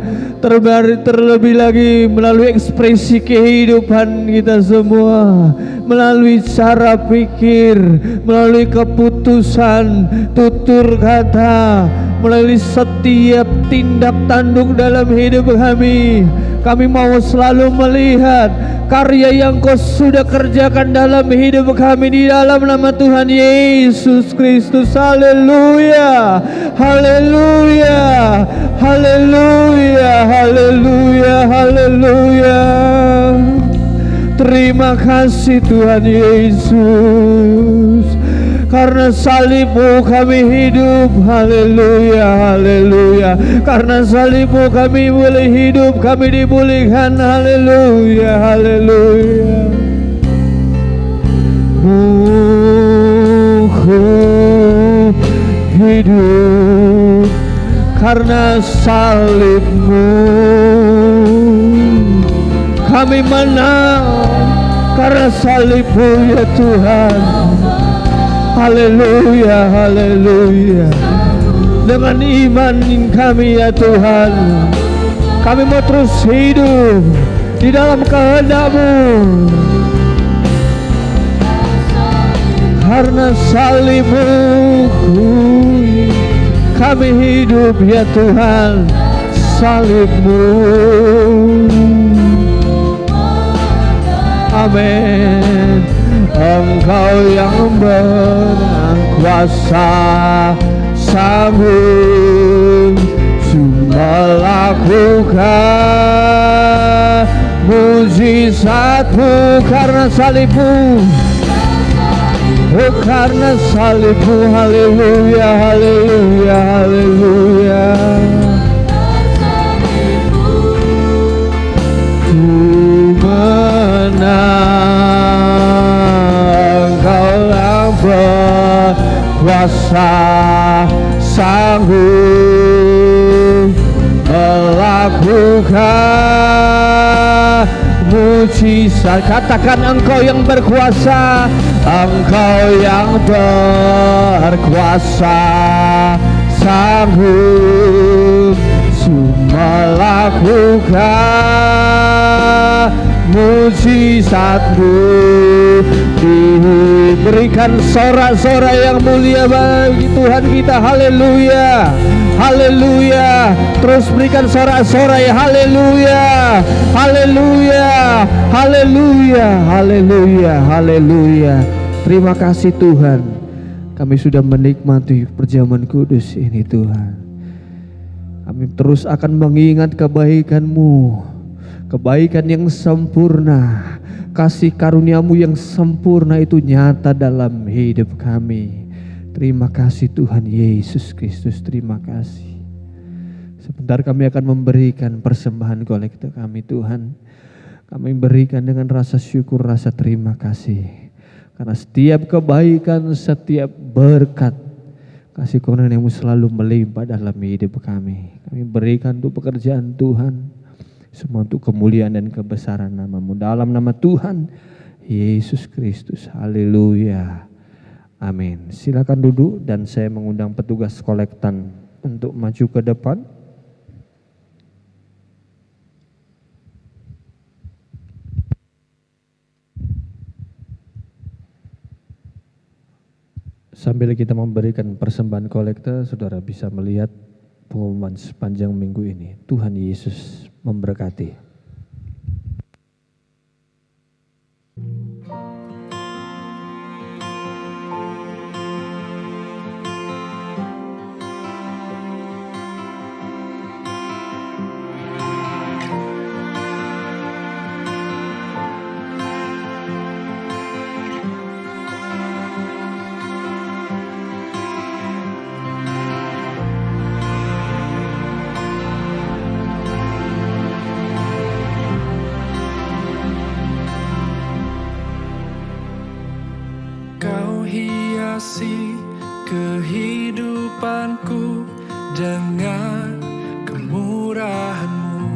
[SPEAKER 4] terlebih lagi melalui ekspresi kehidupan kita semua, melalui cara pikir, melalui keputusan, tutur kata, melalui setiap tindak tanduk dalam hidup kami. Kami mau selalu melihat karya yang Kau sudah kerjakan dalam hidup kami di dalam nama Tuhan Yesus Kristus. Haleluya, haleluya, haleluya, haleluya, haleluya. Terima kasih Tuhan Yesus, karena salib-Mu kami hidup. Haleluya, haleluya. Karena salib-Mu kami boleh hidup, kami dipulihkan. Haleluya, haleluya. Ku hidup karena salib-Mu. Kami menang karena salib-Mu ya Tuhan. Haleluya, haleluya. Dengan iman kami ya Tuhan, kami mau terus hidup di dalam kehendak-Mu. Karena salib-Mu kami hidup ya Tuhan. Salib-Mu. Amin. Engkau yang berkuasa, sanggup melakukan mujizat-Mu karena salib-Mu. Oh, karena salib-Mu. Haleluya, haleluya, haleluya. Engkau yang berkuasa, sanggup melakukan mujizat. Katakan, Engkau yang berkuasa, Engkau yang berkuasa, sanggup melakukan mujizat-Mu. Diberikan sorak-sorak yang mulia bagi Tuhan kita. Haleluya, haleluya. Terus berikan sorak-sorak ya. Haleluya, haleluya, haleluya, haleluya, haleluya. Terima kasih Tuhan, kami sudah menikmati perjamuan kudus ini Tuhan. Kami terus akan mengingat kebaikan-Mu, kebaikan yang sempurna, kasih karunia-Mu yang sempurna itu nyata dalam hidup kami. Terima kasih Tuhan Yesus Kristus, terima kasih. Sebentar kami akan memberikan persembahan kolektif kami Tuhan. Kami berikan dengan rasa syukur, rasa terima kasih. Karena setiap kebaikan, setiap berkat, kasih karunia-Mu selalu melimpah dalam hidup kami. Kami berikan untuk pekerjaan Tuhan, semua untuk kemuliaan dan kebesaran nama-Mu. Dalam nama Tuhan Yesus Kristus. Haleluya. Amin. Silakan duduk dan saya mengundang petugas kolektan untuk maju ke depan. Sambil kita memberikan persembahan kolekte, saudara bisa melihat pengumuman sepanjang minggu ini. Tuhan Yesus memberkati.
[SPEAKER 5] Kau hiasi kehidupanku dengan kemurahan-Mu.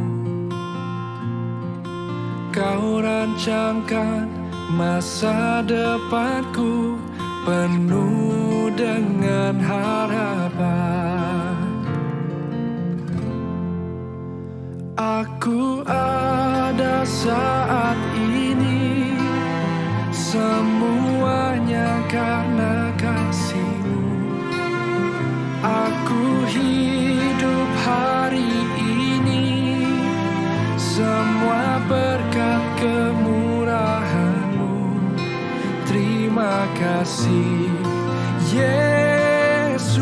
[SPEAKER 5] Kau rancangkan masa depanku penuh dengan harapan. Aku ada saat ini, semuanya karena kasih-Mu. Aku hidup hari ini, semua berkat kemurahan-Mu. Terima kasih Yesus,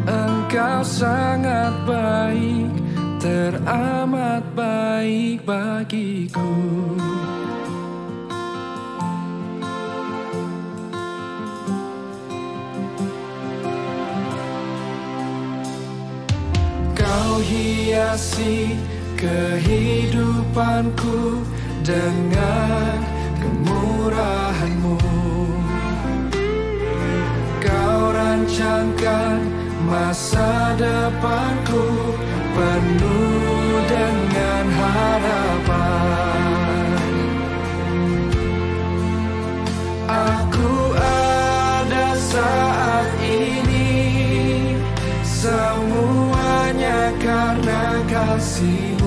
[SPEAKER 5] Engkau sangat baik, teramat baik bagiku. Kau hiasi kehidupanku dengan kemurahan-Mu. Kau rancangkan masa depanku penuh dengan harapan. Aku ada saat ini, semuanya karena kasih-Mu.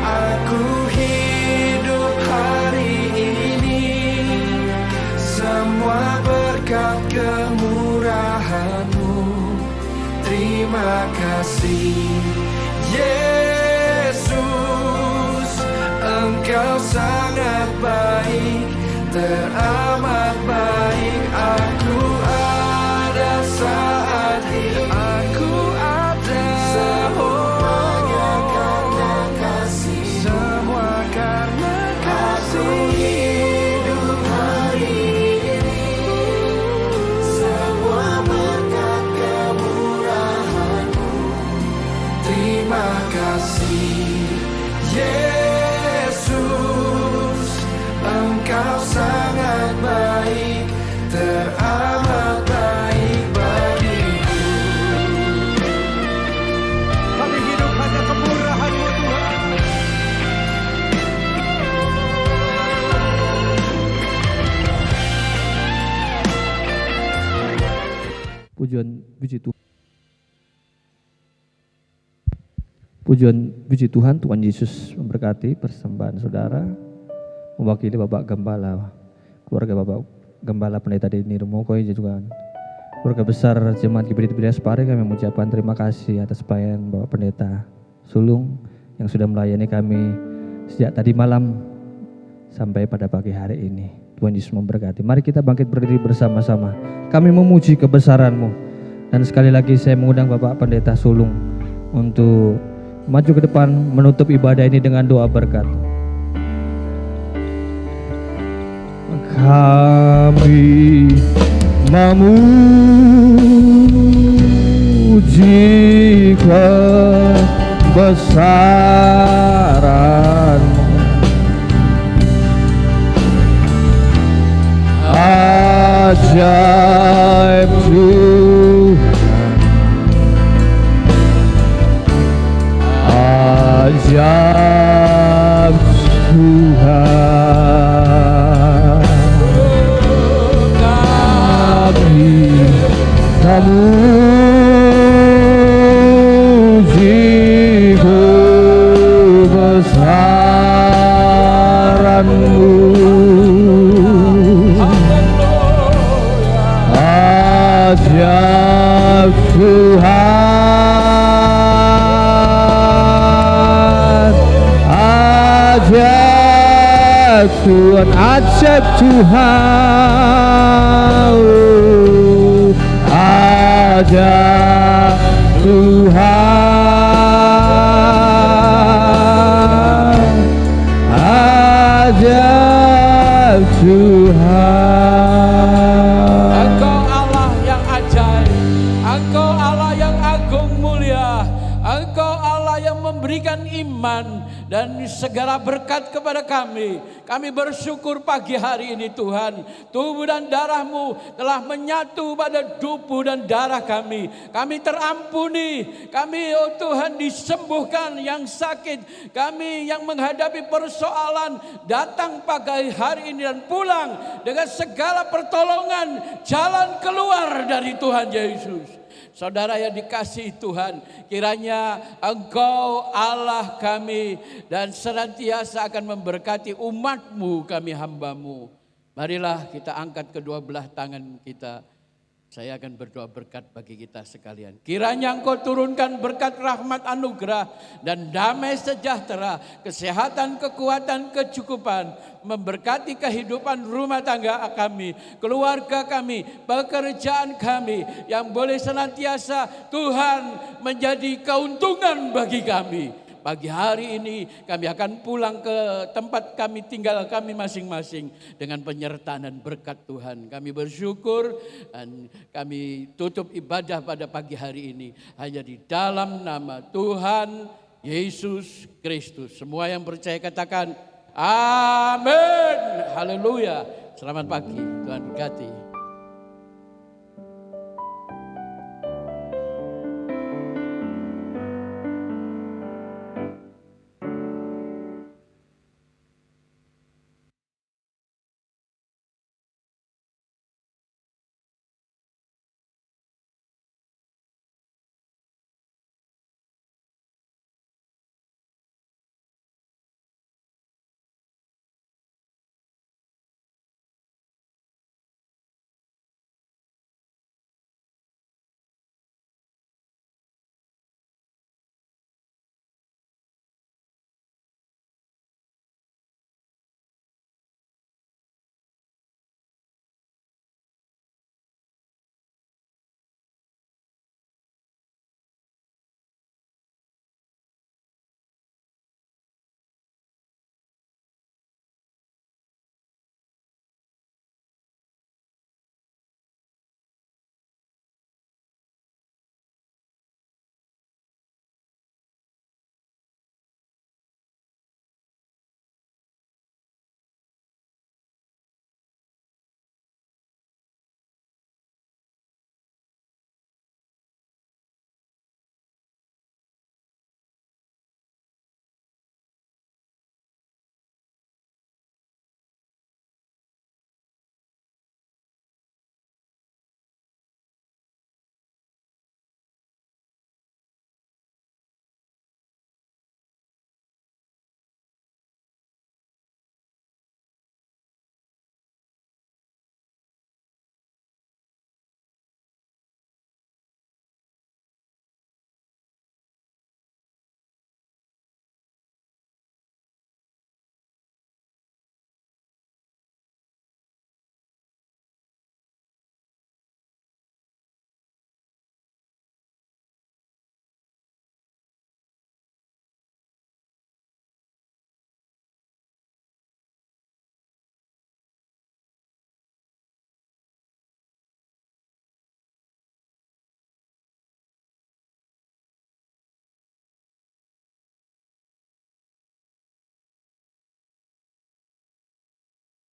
[SPEAKER 5] Aku hidup hari ini, semua berkat kemurahan-Mu. Terima kasih Yesus, Engkau sangat baik, teramat baik. Aku ada saat ini, aku ada, semuanya karena kasih, semua karena kasih. Aku hidup hari ini, semua berkat kemurahan-Mu. Terima kasih Yesus, Engkau sangat baik, teramat baik bagiku. Kami hidup hanya kemurahan-Mu Tuhan.
[SPEAKER 4] Pujian puji Tuhan, Tuhan Yesus memberkati persembahan saudara. Mewakili Bapak Gembala, keluarga Bapak Gembala Pendeta Denny Rumokoi juga keluarga besar Jemaat GBI Pare, kami mengucapkan terima kasih atas pelayanan Bapak Pendeta Sulung yang sudah melayani kami sejak tadi malam sampai pada pagi hari ini. Tuhan Yesus memberkati. Mari kita bangkit berdiri bersama-sama. Kami memuji kebesaran-Mu. Dan sekali lagi saya mengundang Bapak Pendeta Sulung untuk maju ke depan menutup ibadah ini dengan doa berkat. Kami memuji kebesaran-Mu, ajaib Tuhan, ajaib Tuhan. memuji kebesaran-Mu. Ajaib Tuhan, ajaib Tuhan, ajaib Tuhan, ajaib Tuhan, ajaib Tuhan.
[SPEAKER 3] Engkau Allah yang ajaib, Engkau Allah yang agung mulia, Engkau Allah yang memberikan iman dan segala berkat kepada kami. Kami bersyukur pagi hari ini Tuhan, tubuh dan darah-Mu telah menyatu pada tubuh dan darah kami. Kami terampuni, kami oh Tuhan disembuhkan yang sakit, kami yang menghadapi persoalan datang pagi hari ini dan pulang dengan segala pertolongan, jalan keluar dari Tuhan Yesus. Saudara yang dikasihi Tuhan, kiranya Engkau Allah kami dan senantiasa akan memberkati umat-Mu, kami hamba-Mu. Marilah kita angkat kedua belah tangan kita. Saya akan berdoa berkat bagi kita sekalian. Kiranya Engkau turunkan berkat rahmat anugerah dan damai sejahtera, kesehatan, kekuatan, kecukupan, memberkati kehidupan rumah tangga kami, keluarga kami, pekerjaan kami, yang boleh senantiasa Tuhan menjadi keuntungan bagi kami. Pagi hari ini kami akan pulang ke tempat kami tinggal kami masing-masing dengan penyertaan dan berkat Tuhan. Kami bersyukur dan kami tutup ibadah pada pagi hari ini hanya di dalam nama Tuhan Yesus Kristus. Semua yang percaya katakan amin. Haleluya. Selamat pagi, Tuhan berkati.